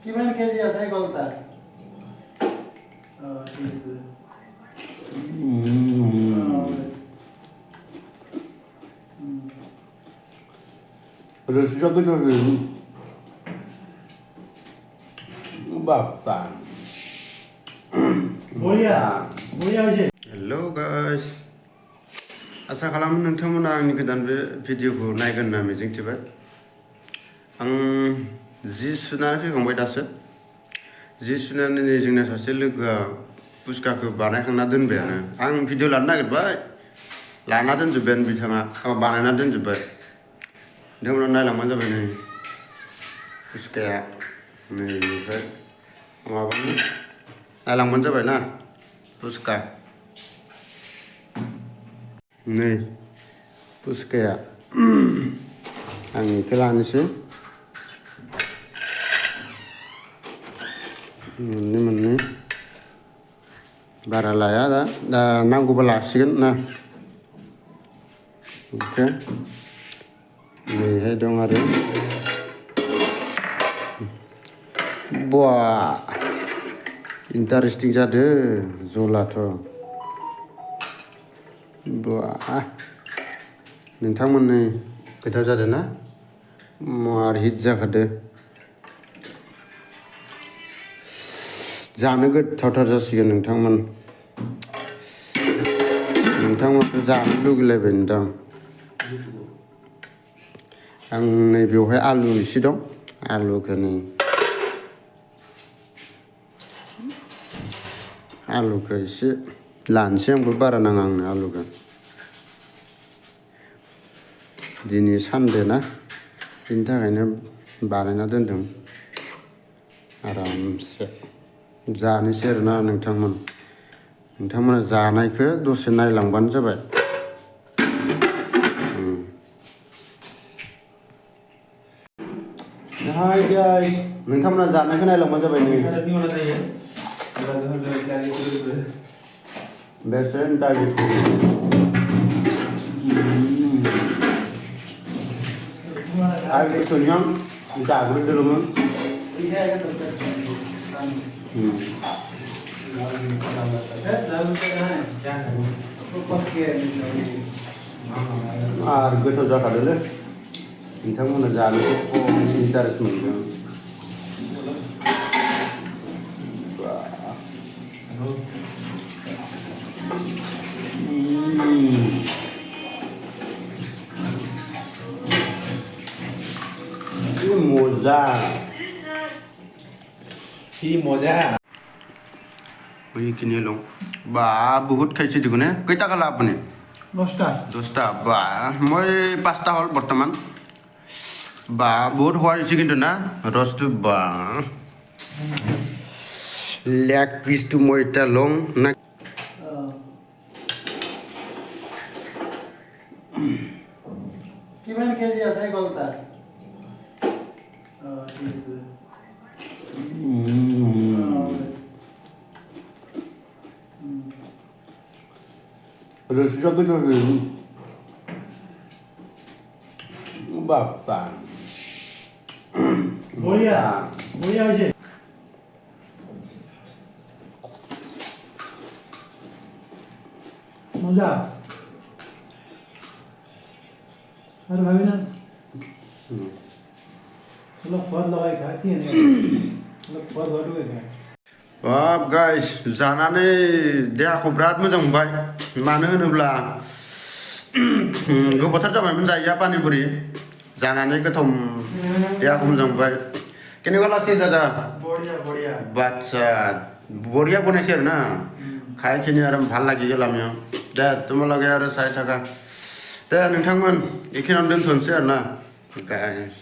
কিমান কেজি আছে কলতা? ঠিক আছে। Rasa aku tu Bapak. বঢ়িয়া বঢ়িয়া হৈছে। Hello guys. आसा खालामो नोंथांमोना आंनि गोदान बे भिडिअखौ नायगोन होनना मिजिंथिबाय। आं जि सुनानै फैखांबाय दासो। जि सुनानै नै जोंना सासे लोगोआ पुस्काखौ बानायखांना दोनबायानो। आं भिडिअ लानो नागिरबाय लाना दोनजोब्बायानो बिथाङा बानायना दोनजोब्बाय। नोंथांमोना नायलांबानो जाबाय नै पुस्काया नैनिफ्राय माबानि नायलांबानो जाबाय ना पुस्का नै पुस्काया आं इखौ लानोसै मोननै बारा लाया दा नांगौबा लासिगोन ना ओमफ्राय नैहाय दं आरो बा इन्टारेस्टिं जादों जलाथ' बा नोंथांमोननि गोथाव जादों ना मार हिट जाखादो जानो गोथावथार जासिगोन नोंथांमोनखौ जानो लुगैलायबाय नोंथां आं नै बेवहाय आलु एसे दं आलुखौ नै आलुखौ एसे लानोसै आंबो बारा नाङा आंनो आलुखौ दिनै सानदे ना बिनि थाखायनो बानायना दोनदों आरामसे जानोसै आरोना नोंथांमोना जानायखौ दसे नायलांबानो जाबाय हाय गाइस नोंथांमोना जानायखौ नायलांबानो जाबाय नै बेसेन दागि आरो सोनियां जाग्रोदोंमोन आरो गोथाव जाखादोंलै नोंथांमोना जानोखौ इन्टारेस्ट मोनदों मजा এইখিনি লওঁ বা বহুত খাইছে দেখোন কেইটা খালা আপুনি 10টা বা মই 5টা হ'ল বৰ্তমান বা বহুত সোৱাদ হৈছে কিন্তু না ৰসটো বা লেগ পিচটো মই এতিয়া লওঁ না কিমান কেজি আছে কলতা? ঠিক আছে। Rasa aku tu Bapak. বঢ়িয়া বঢ়িয়া হৈছে। মজা আৰু ভাবি না অলপ সোৱাদ লগাই খা কি এনে অলপ সোৱাদ হোৱাটোকে খা बाब गाइस जानानै देहाखौ बिराद मोजां मोनबाय मानो होनोब्ला गोबावथार जाबायमोन जायैया पानिपुरि जानानै गोथाव देहाखौ मोजां मोनबाय केनेকুৱা लागছে दादा বঢ়িয়া বঢ়িয়া बादसा बरिया बनाইছে আৰু না খাইখিনি আৰু ভাল লাগি গ'ল আমিও দে তোমালোকে আৰু চাই থাকা दे नोंथांमोन एखेनावनो दोनथ'नोसै आरो ना गाइस